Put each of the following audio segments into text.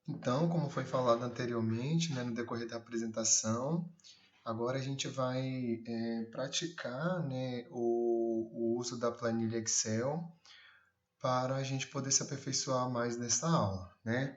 Então, como foi falado anteriormente, né, no decorrer da apresentação, agora a gente vai praticar, né, o uso da planilha Excel para a gente poder se aperfeiçoar mais nessa aula, né?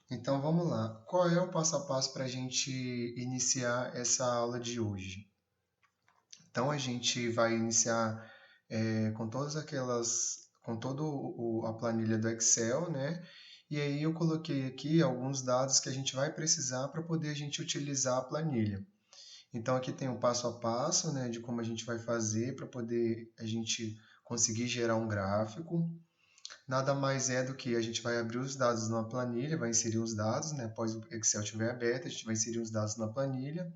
Então vamos lá. Qual é o passo a passo para a gente iniciar essa aula de hoje? Então a gente vai iniciar com todas aquelas, com toda a planilha do Excel, né? E aí eu coloquei aqui alguns dados que a gente vai precisar para poder a gente utilizar a planilha. Então aqui tem o passo a passo, né, de como a gente vai fazer para poder a gente conseguir gerar um gráfico. Nada mais é do que a gente vai abrir os dados na planilha, vai inserir os dados, né, após o Excel estiver aberto, a gente vai inserir os dados na planilha.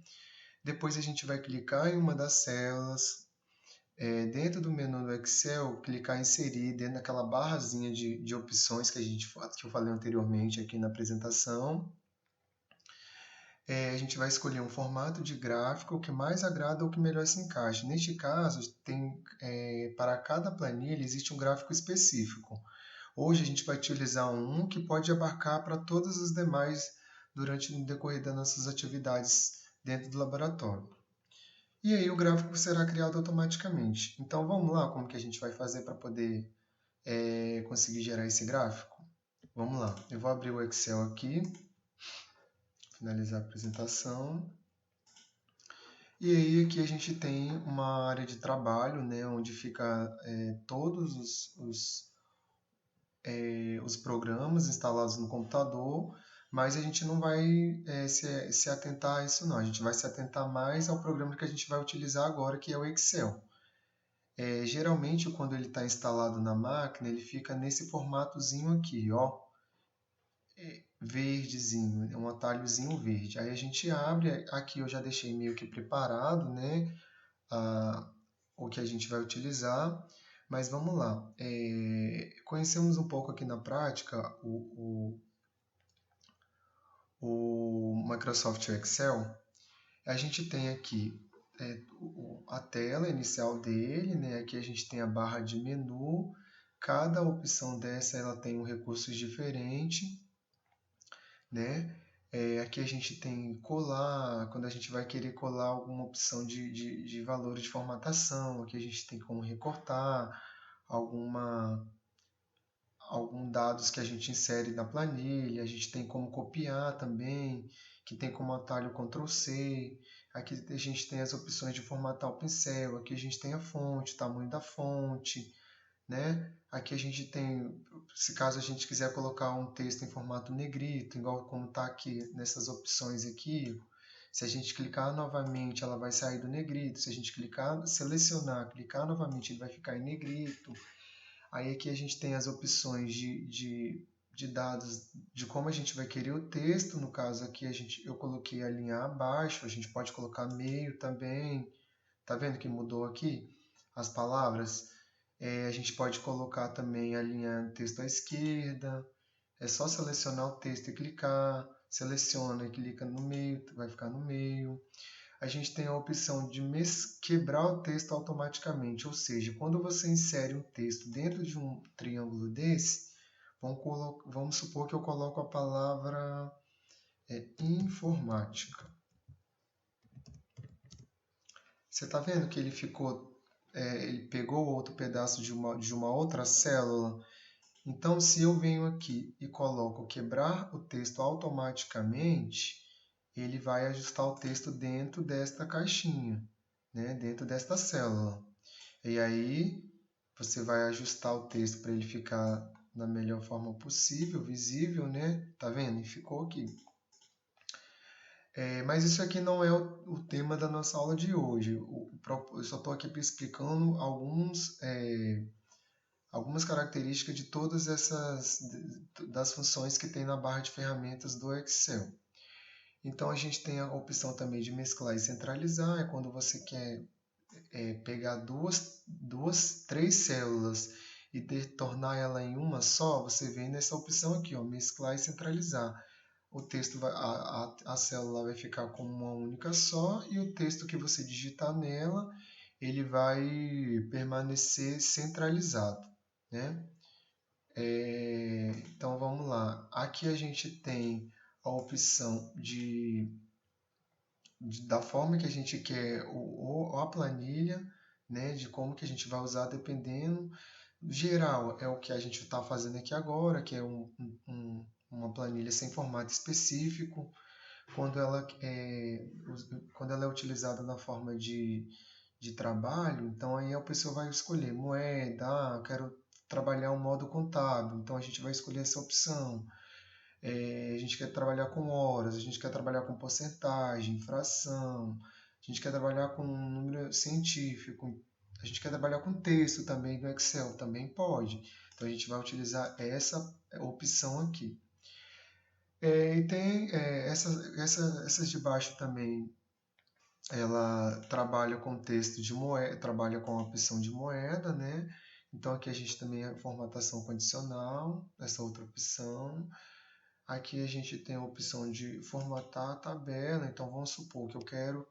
Depois a gente vai clicar em uma das células, dentro do menu do Excel, clicar em inserir dentro daquela barrazinha de opções que eu falei anteriormente aqui na apresentação. A gente vai escolher um formato de gráfico que mais agrada ou que melhor se encaixe. Neste caso, para cada planilha existe um gráfico específico. Hoje a gente vai utilizar um que pode abarcar para todas as demais durante o decorrer das nossas atividades dentro do laboratório. E aí o gráfico será criado automaticamente. Então vamos lá como que a gente vai fazer para poder conseguir gerar esse gráfico? Vamos lá, eu vou abrir o Excel aqui, finalizar a apresentação. E aí aqui a gente tem uma área de trabalho, né, onde fica todos os programas instalados no computador, mas a gente não vai se atentar a isso não, a gente vai se atentar mais ao programa que a gente vai utilizar agora, que é o Excel. Geralmente, quando ele está instalado na máquina, ele fica nesse formatozinho aqui, ó, verdezinho, é um atalhozinho verde. Aí a gente abre, aqui eu já deixei meio que preparado, né, o que a gente vai utilizar, mas vamos lá. Conhecemos um pouco aqui na prática o Microsoft Excel. A gente tem aqui a tela inicial dele, né? Aqui a gente tem a barra de menu. Cada opção dessa ela tem um recurso diferente, né? Aqui a gente tem colar, quando a gente vai querer colar alguma opção de valores de formatação. Aqui a gente tem como recortar algum dados que a gente insere na planilha. A gente tem como copiar também, que tem como atalho Ctrl C. Aqui a gente tem as opções de formatar o pincel. Aqui a gente tem a fonte, o tamanho da fonte, né? Aqui a gente tem, se caso a gente quiser colocar um texto em formato negrito, igual como está aqui nessas opções aqui, se a gente clicar novamente, ela vai sair do negrito. Se a gente selecionar, clicar novamente, ele vai ficar em negrito. Aí aqui a gente tem as opções de dados de como a gente vai querer o texto. No caso aqui eu coloquei a linha abaixo, a gente pode colocar meio também. Tá vendo que mudou aqui as palavras? A gente pode colocar também a linha texto à esquerda. É só selecionar o texto e clicar. Seleciona e clica no meio, vai ficar no meio. A gente tem a opção de quebrar o texto automaticamente, ou seja, quando você insere um texto dentro de um triângulo desse, vamos supor que eu coloco a palavra informática. Você está vendo que ele pegou outro pedaço de uma outra célula? Então, se eu venho aqui e coloco quebrar o texto automaticamente, ele vai ajustar o texto dentro desta caixinha, né? Dentro desta célula. E aí, você vai ajustar o texto para ele ficar da melhor forma possível, visível, né? Tá vendo? E ficou aqui. Mas isso aqui não é o tema da nossa aula de hoje. Eu só estou aqui explicando algumas características de todas das funções que tem na barra de ferramentas do Excel. Então a gente tem a opção também de mesclar e centralizar, é quando você quer pegar três células e tornar ela em uma só, você vem nessa opção aqui, ó, mesclar e centralizar. O texto a célula vai ficar como uma única só e o texto que você digitar nela, ele vai permanecer centralizado, né? Então vamos lá. Aqui a gente tem a opção da forma que a gente quer a planilha, né, de como que a gente vai usar dependendo. Geral é o que a gente está fazendo aqui agora, que é uma planilha sem formato específico. Quando ela é utilizada na forma de trabalho, então aí a pessoa vai escolher moeda, eu quero trabalhar um modo contábil, então a gente vai escolher essa opção. A gente quer trabalhar com horas, a gente quer trabalhar com porcentagem, fração, a gente quer trabalhar com um número científico, a gente quer trabalhar com texto também no Excel, também pode. Então a gente vai utilizar essa opção aqui. E tem essas de baixo também, ela trabalha com texto de moeda, trabalha com a opção de moeda, né? Então aqui a gente também tem a formatação condicional, essa outra opção. Aqui a gente tem a opção de formatar a tabela, então vamos supor que eu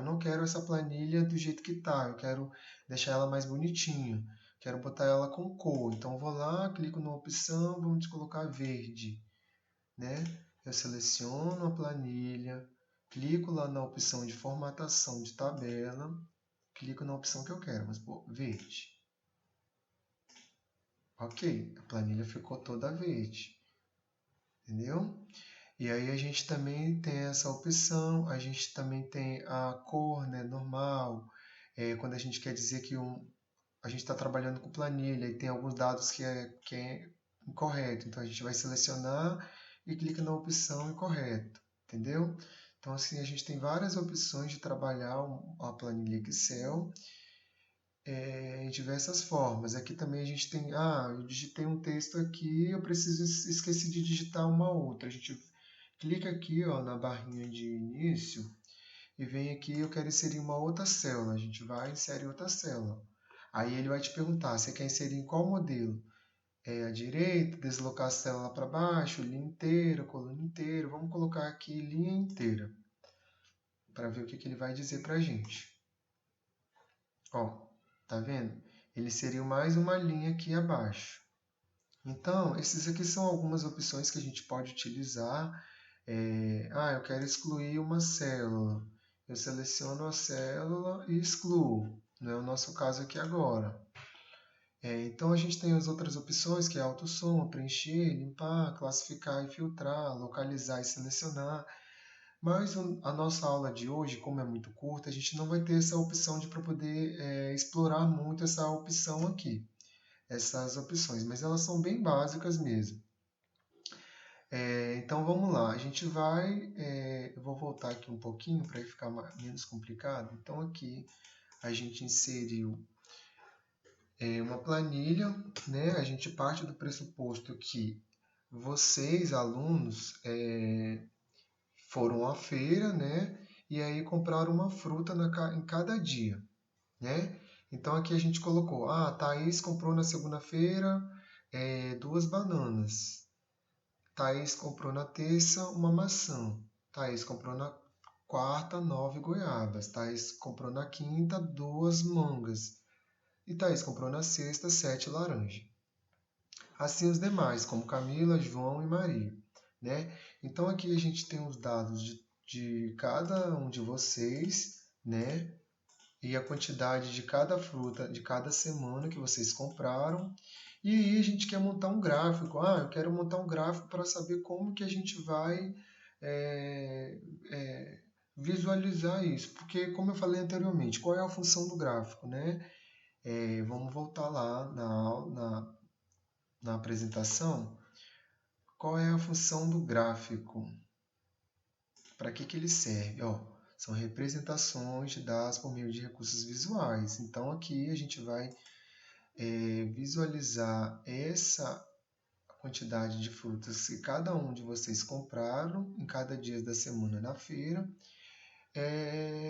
não quero essa planilha do jeito que está, eu quero deixar ela mais bonitinha, quero botar ela com cor, então eu vou lá, clico na opção, vamos colocar verde, né? Eu seleciono a planilha, clico lá na opção de formatação de tabela, clico na opção que eu quero, mas verde. Ok, a planilha ficou toda verde, entendeu? E aí a gente também tem essa opção, a gente também tem a cor, né, normal, quando a gente quer dizer que a gente está trabalhando com planilha e tem alguns dados que é incorreto, então a gente vai selecionar e clica na opção incorreto, entendeu? Então assim, a gente tem várias opções de trabalhar a planilha Excel em diversas formas. Aqui também a gente tem, eu digitei um texto aqui, esqueci de digitar uma outra. A gente clica aqui, ó, na barrinha de início e vem aqui, eu quero inserir uma outra célula. A gente vai inserir outra célula. Aí ele vai te perguntar, você quer inserir em qual modelo? À direita, deslocar a célula para baixo, linha inteira, coluna inteira. Vamos colocar aqui linha inteira, para ver o que ele vai dizer para a gente. Ó, tá vendo? Ele inseriu mais uma linha aqui abaixo. Então, esses aqui são algumas opções que a gente pode utilizar. Eu quero excluir uma célula. Eu seleciono a célula e excluo. Não é o nosso caso aqui agora. Então, a gente tem as outras opções, que é autossoma, preencher, limpar, classificar e filtrar, localizar e selecionar. Mas a nossa aula de hoje, como é muito curta, a gente não vai ter essa opção para poder explorar muito essa opção aqui, essas opções, mas elas são bem básicas mesmo. Então vamos lá, a gente vai, eu vou voltar aqui um pouquinho para ficar menos complicado. Então aqui a gente inseriu uma planilha, né? A gente parte do pressuposto que vocês, alunos, foram à feira, né? E aí compraram uma fruta em cada dia, né? Então aqui a gente colocou, Thaís comprou na segunda-feira 2 bananas. Thaís comprou na terça uma maçã. Thaís comprou na quarta 9 goiabas. Thaís comprou na quinta 2 mangas. E Thaís comprou na sexta 7 laranjas. Assim os demais, como Camila, João e Maria, né? Então aqui a gente tem os dados de cada um de vocês, né? E a quantidade de cada fruta de cada semana que vocês compraram. E aí a gente quer montar um gráfico. Eu quero montar um gráfico para saber como que a gente vai visualizar isso. Porque, como eu falei anteriormente, qual é a função do gráfico, né? Vamos voltar lá na apresentação. Qual é a função do gráfico? Para que ele serve? São representações de dados por meio de recursos visuais. Então, aqui a gente vai visualizar essa quantidade de frutas que cada um de vocês compraram em cada dia da semana na feira.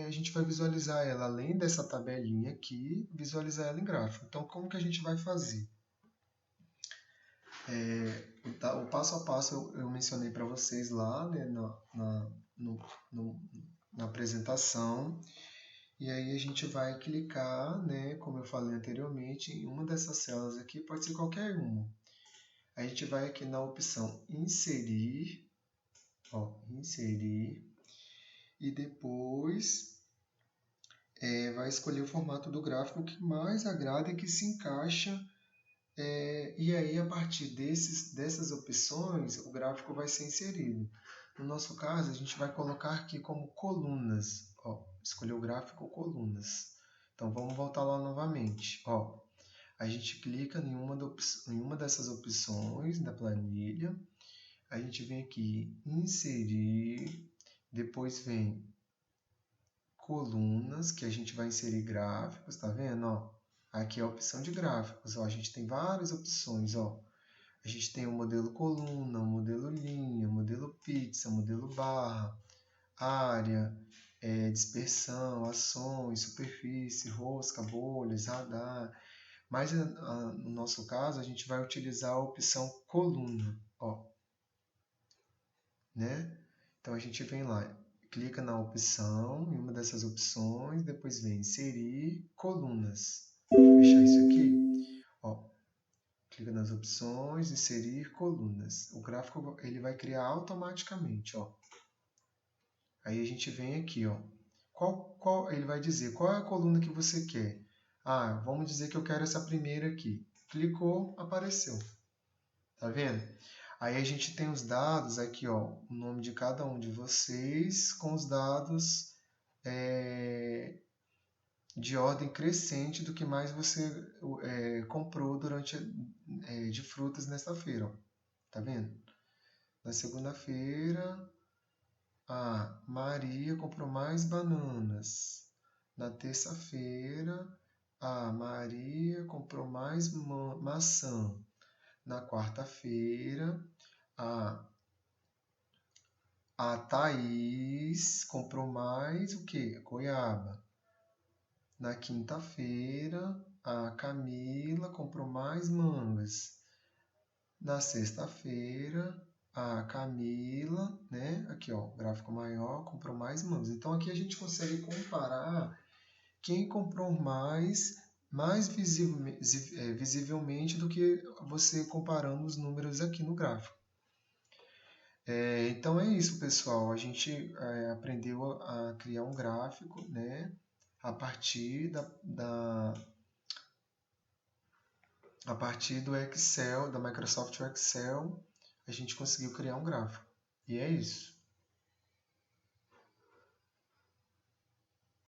A gente vai visualizar ela, além dessa tabelinha aqui, visualizar ela em gráfico. Então, como que a gente vai fazer? O passo a passo eu mencionei para vocês lá, né, na apresentação. E aí a gente vai clicar, né, como eu falei anteriormente, em uma dessas células aqui, pode ser qualquer uma. A gente vai aqui na opção inserir, ó, inserir, e depois vai escolher o formato do gráfico que mais agrada e que se encaixa. E aí, a partir dessas opções, o gráfico vai ser inserido. No nosso caso, a gente vai colocar aqui como colunas. Ó, escolher o gráfico colunas. Então, vamos voltar lá novamente. Ó, a gente clica em uma dessas opções da planilha. A gente vem aqui inserir. Depois vem colunas, que a gente vai inserir gráficos, tá vendo? Ó, aqui é a opção de gráficos. Ó, a gente tem várias opções. Ó. A gente tem o modelo coluna, o modelo linha, o modelo pizza, o modelo barra, área, dispersão, ações, superfície, rosca, bolhas, radar. Mas no nosso caso, a gente vai utilizar a opção coluna. Ó, né? Então a gente vem lá, clica na opção, em uma dessas opções, depois vem inserir colunas. Vou fechar isso aqui. Ó, clica nas opções, inserir colunas. O gráfico ele vai criar automaticamente, ó. Aí a gente vem aqui, ó. Ele vai dizer qual é a coluna que você quer. Ah, vamos dizer que eu quero essa primeira aqui. Clicou, apareceu. Tá vendo? Aí a gente tem os dados aqui, ó, o nome de cada um de vocês com os dados de ordem crescente do que mais você comprou de frutas nesta feira. Ó. Tá vendo? Na segunda-feira, a Maria comprou mais bananas. Na terça-feira, a Maria comprou mais maçã. Na quarta-feira, a Thaís comprou mais o quê? Goiaba. Na quinta-feira, a Camila comprou mais mangas. Na sexta-feira, a Camila, né? Aqui, ó, gráfico maior, comprou mais mangas. Então, aqui a gente consegue comparar quem comprou mais visivelmente do que você comparando os números aqui no gráfico. Então é isso, pessoal. A gente aprendeu a criar um gráfico, né? A partir a partir do Excel, da Microsoft Excel, a gente conseguiu criar um gráfico. E é isso.